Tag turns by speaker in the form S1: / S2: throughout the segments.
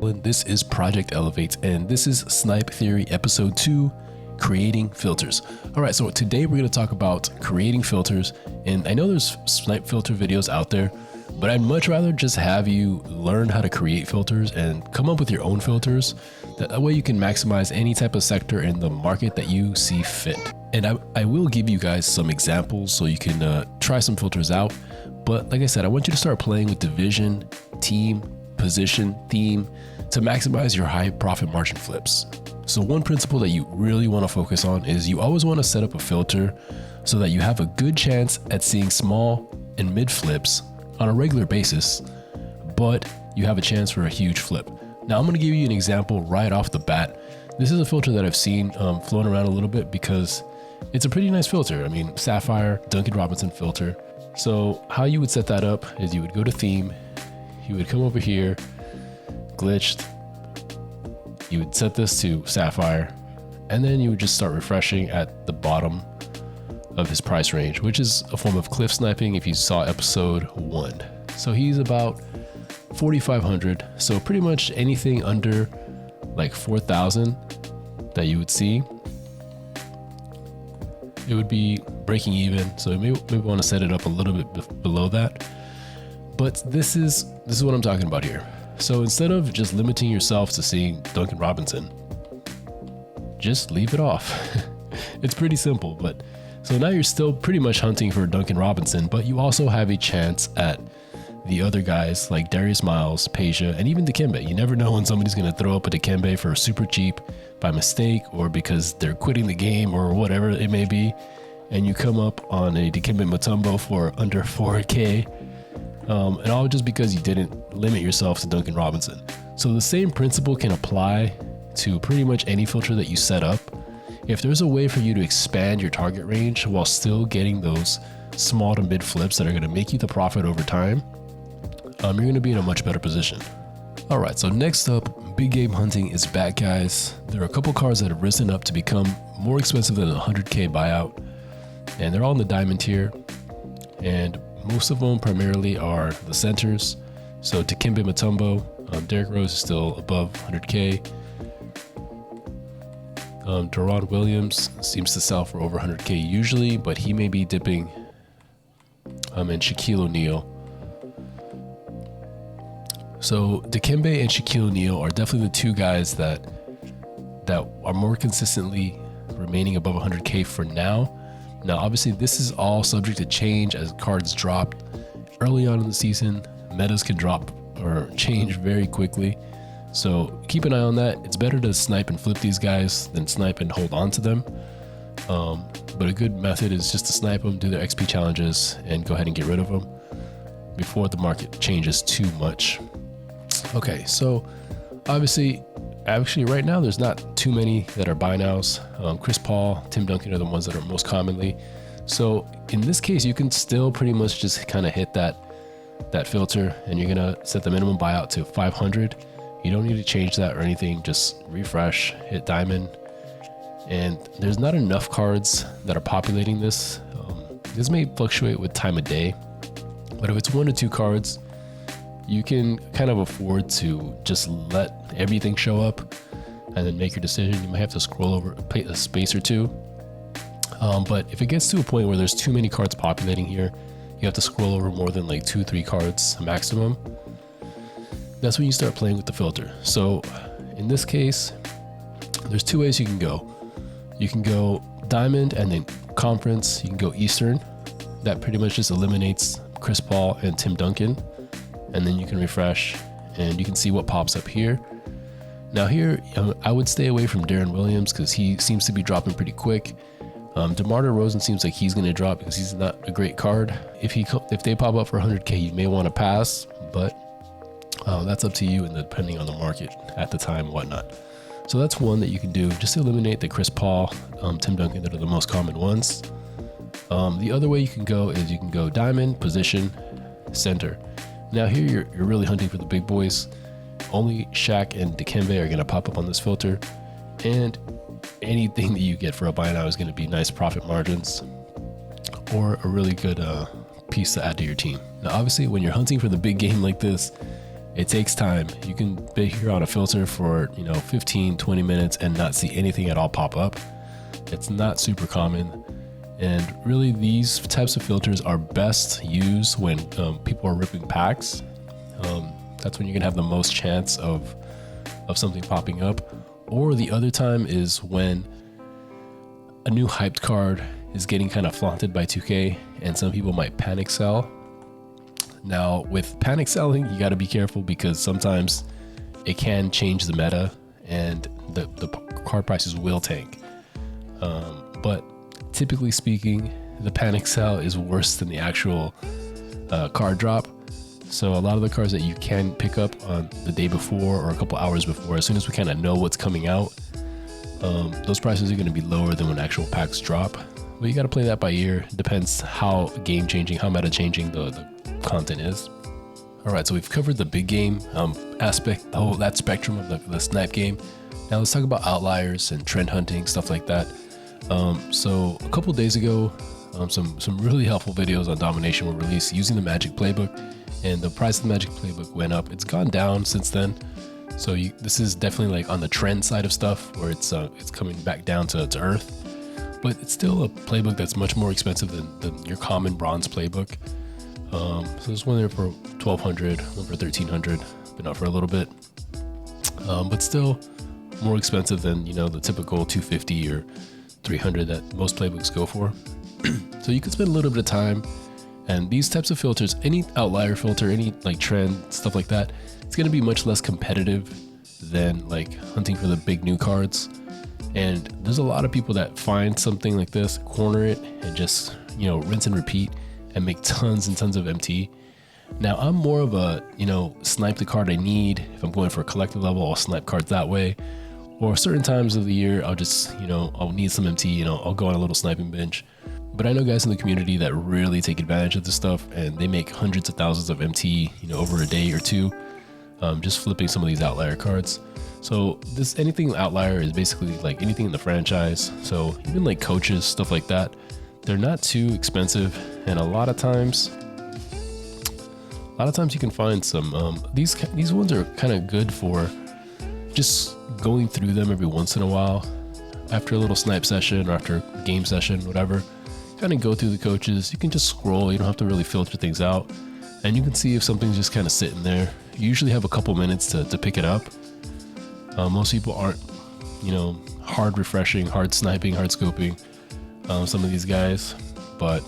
S1: This is Project Elevate, and this is Snipe Theory Episode 2, Creating Filters. All right, so today we're going to talk about creating filters, and I know there's Snipe filter videos out there, but I'd much rather just have you learn how to create filters and come up with your own filters. That way you can maximize any type of sector in the market that you see fit. And I will give you guys some examples so you can try some filters out. But like I said, I want you to start playing with division, team, position, theme to maximize your high profit margin flips. So one principle that you really want to focus on is you always want to set up a filter so that you have a good chance at seeing small and mid flips on a regular basis, but you have a chance for a huge flip. Now I'm going to give you an example right off the bat. This is a filter that I've seen flown around a little bit because it's a pretty nice filter. I mean, Sapphire, Duncan Robinson filter. So how you would set that up is you would go to theme, you would come over here, glitched, you would set this to Sapphire, and then you would just start refreshing at the bottom of his price range, which is a form of cliff sniping if you saw episode 1. So he's about 4,500. So pretty much anything under like 4,000 that you would see, it would be breaking even. So maybe want to set it up a little bit below that. But this is what I'm talking about here. So instead of just limiting yourself to seeing Duncan Robinson, just leave it off. It's pretty simple, but so now you're still pretty much hunting for Duncan Robinson, but you also have a chance at the other guys like Darius Miles, Peja, and even Dikembe. You never know when somebody's going to throw up a Dikembe for super cheap by mistake or because they're quitting the game or whatever it may be, and you come up on a Dikembe Mutombo for under 4K. And all just because you didn't limit yourself to Duncan Robinson. So the same principle can apply to pretty much any filter that you set up. If there's a way for you to expand your target range while still getting those small to mid flips that are going to make you the profit over time, you're going to be in a much better position. All right, so next up, big game hunting is back, guys. There are a couple cards that have risen up to become more expensive than a 100K buyout, and they're all in the diamond tier. And most of them primarily are the centers. So Dikembe Mutombo, Derrick Rose is still above 100K. Deron Williams seems to sell for over 100K usually, but he may be dipping. And Shaquille O'Neal. So Dikembe and Shaquille O'Neal are definitely the two guys that are more consistently remaining above 100K for now. Now, obviously, this is all subject to change as cards drop early on in the season. Metas can drop or change very quickly. So keep an eye on that. It's better to snipe and flip these guys than snipe and hold on to them. But a good method is just to snipe them, do their XP challenges, and go ahead and get rid of them before the market changes too much. Okay, so obviously, actually right now there's not too many that are buy nows. Chris Paul, Tim Duncan are the ones that are most commonly. So in this case, you can still pretty much just kind of hit that filter, and you're gonna set the minimum buyout to 500. You don't need to change that or anything. Just refresh, hit diamond, and there's not enough cards that are populating this. This may fluctuate with time of day, but if it's 1 to 2 cards, you can kind of afford to just let everything show up and then make your decision. You might have to scroll over a space or two. But if it gets to a point where there's too many cards populating here, you have to scroll over more than like 2-3 cards maximum. That's when you start playing with the filter. So in this case, there's 2 ways you can go. You can go diamond and then conference. You can go Eastern. That pretty much just eliminates Chris Paul and Tim Duncan. And then you can refresh and you can see what pops up here. Now here, I would stay away from Deron Williams because he seems to be dropping pretty quick. DeMar DeRozan seems like he's going to drop because he's not a great card. If they pop up for 100K, you may want to pass, but that's up to you and depending on the market at the time and whatnot. So that's one that you can do, just to eliminate the Chris Paul, Tim Duncan that are the most common ones. The other way you can go is you can go diamond, position, center. Now here you're really hunting for the big boys. Only Shaq and Dikembe are going to pop up on this filter, and anything that you get for a buy now is going to be nice profit margins or a really good piece to add to your team. Now obviously when you're hunting for the big game like this, It takes time. You can be here on a filter for 15, 20 minutes and not see anything at all pop up. It's not super common. And really, these types of filters are best used when people are ripping packs. That's when you're gonna have the most chance of something popping up. Or the other time is when a new hyped card is getting kind of flaunted by 2K and some people might panic sell. Now with panic selling, you gotta be careful because sometimes it can change the meta and the card prices will tank. But typically speaking, the panic sell is worse than the actual card drop. So a lot of the cards that you can pick up on the day before or a couple hours before, as soon as we kind of know what's coming out, those prices are going to be lower than when actual packs drop. But you got to play that by ear. It depends how game changing, how meta changing the content is. All right, so we've covered the big game aspect, that spectrum of the Snipe game. Now let's talk about outliers and trend hunting, stuff like that. So a couple days ago, some really helpful videos on domination were released using the Magic Playbook, and the price of the Magic Playbook went up. It's gone down since then. So this is definitely like on the trend side of stuff where it's coming back down to earth, but it's still a playbook that's much more expensive than your common bronze playbook. So there's one there for 1,200, one for 1,300, been out for a little bit, but still more expensive than the typical 250 or 300 that most playbooks go for. So you can spend a little bit of time, and these types of filters, any outlier filter, any like trend, stuff like that, it's going to be much less competitive than like hunting for the big new cards. And there's a lot of people that find something like this, corner it, and just rinse and repeat and make tons and tons of MT. Now I'm more of a snipe the card I need. If I'm going for a collector level, I'll snipe cards that way. Or certain times of the year, I'll just I'll need some MT, I'll go on a little sniping bench. But I know guys in the community that really take advantage of this stuff, and they make hundreds of thousands of MT, over a day or two, just flipping some of these outlier cards. So anything outlier is basically like anything in the franchise. So even like coaches, stuff like that, they're not too expensive, and a lot of times you can find some. These ones are kind of good for just going through them every once in a while, after a little snipe session or after a game session, whatever. Kind of go through the coaches. You can just scroll. You don't have to really filter things out, and you can see if something's just kind of sitting there. You usually have a couple minutes to pick it up. Most people aren't, hard refreshing, hard sniping, hard scoping some of these guys, but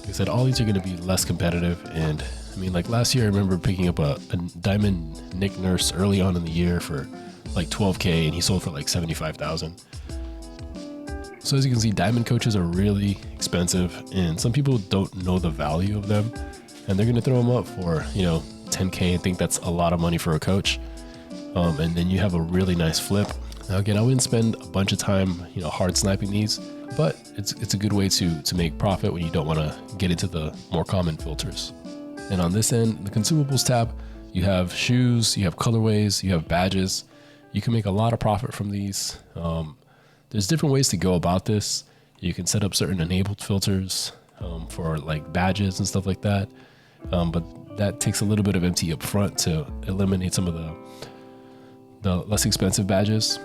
S1: like I said, all these are going to be less competitive. And I mean, like last year, I remember picking up a Diamond Nick Nurse early on in the year for like 12K, and he sold for like 75,000. So as you can see, diamond coaches are really expensive, and some people don't know the value of them, and they're going to throw them up for 10K and think that's a lot of money for a coach. And then you have a really nice flip. Now again, I wouldn't spend a bunch of time hard sniping these, but it's a good way to make profit when you don't want to get into the more common filters. And on this end, the consumables tab, you have shoes, you have colorways, you have badges. You can make a lot of profit from these. There's different ways to go about this. You can set up certain enabled filters for like badges and stuff like that. But that takes a little bit of MT up front to eliminate some of the less expensive badges.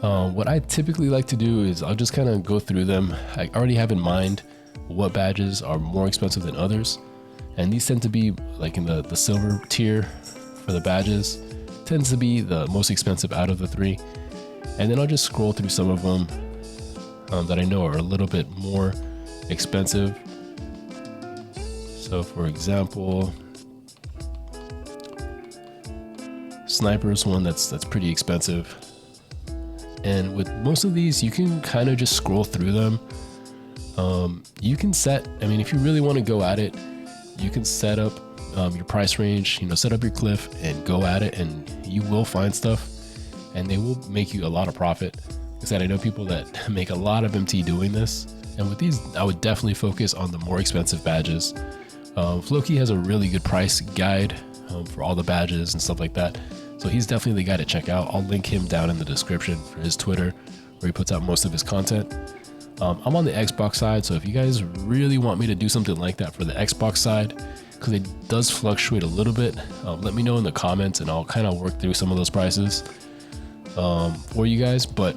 S1: What I typically like to do is I'll just kind of go through them. I already have in mind what badges are more expensive than others. And these tend to be like in the silver tier for the badges. Tends to be the most expensive out of the three. And then I'll just scroll through some of them that I know are a little bit more expensive. So for example, Sniper's one that's pretty expensive. And with most of these, you can kind of just scroll through them. You can if you really want to go at it, you can set up your price range, set up your cliff and go at it, and you will find stuff. And they will make you a lot of profit. Like I said, I know people that make a lot of MT doing this. And with these, I would definitely focus on the more expensive badges. Floki has a really good price guide for all the badges and stuff like that. So he's definitely the guy to check out. I'll link him down in the description for his Twitter, where he puts out most of his content. I'm on the Xbox side, so if you guys really want me to do something like that for the Xbox side, because it does fluctuate a little bit. Let me know in the comments and I'll kind of work through some of those prices for you guys. But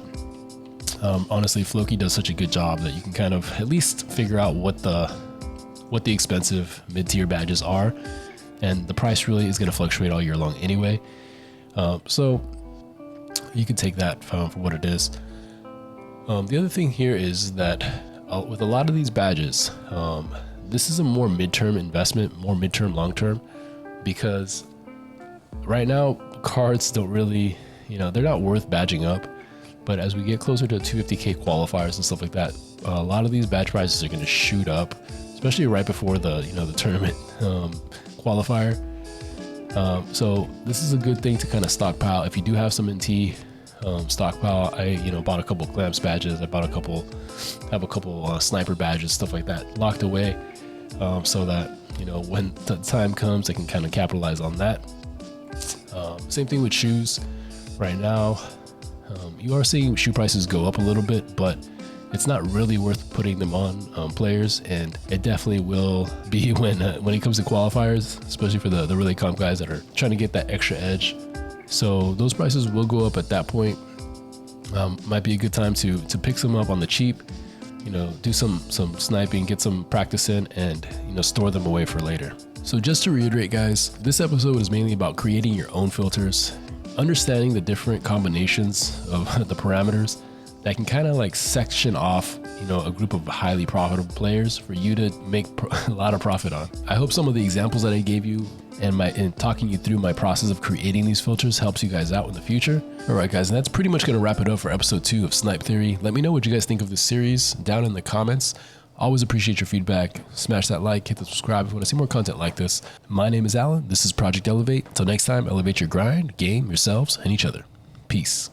S1: honestly, Floki does such a good job that you can kind of at least figure out what the expensive mid-tier badges are, and the price really is going to fluctuate all year long anyway. So you can take that for what it is. The other thing here is that with a lot of these badges, this is a more midterm investment, more midterm, long-term, because right now cards don't really, they're not worth badging up. But as we get closer to 250K qualifiers and stuff like that, a lot of these badge prices are going to shoot up, especially right before the tournament qualifier. So this is a good thing to kind of stockpile. If you do have some NT, stockpile. I bought a couple clamps badges. I bought a couple sniper badges, stuff like that, locked away, so that when the time comes, I can kind of capitalize on that. Same thing with shoes. Right now, you are seeing shoe prices go up a little bit, but it's not really worth putting them on players, and it definitely will be when it comes to qualifiers, especially for the really comp guys that are trying to get that extra edge. So those prices will go up at that point. Might be a good time to pick some up on the cheap, do some sniping, get some practice in, and store them away for later. So just to reiterate, guys, this episode is mainly about creating your own filters, understanding the different combinations of the parameters that can kind of like section off a group of highly profitable players for you to make a lot of profit on. I hope some of the examples that I gave you and talking you through my process of creating these filters helps you guys out in the future. All right, guys, and that's pretty much going to wrap it up for episode 2 of Snipe Theory. Let me know what you guys think of this series down in the comments. Always appreciate your feedback. Smash that like, hit the subscribe if you want to see more content like this. My name is Alan. This is Project Elevate. Until next time, elevate your grind, game, yourselves, and each other. Peace.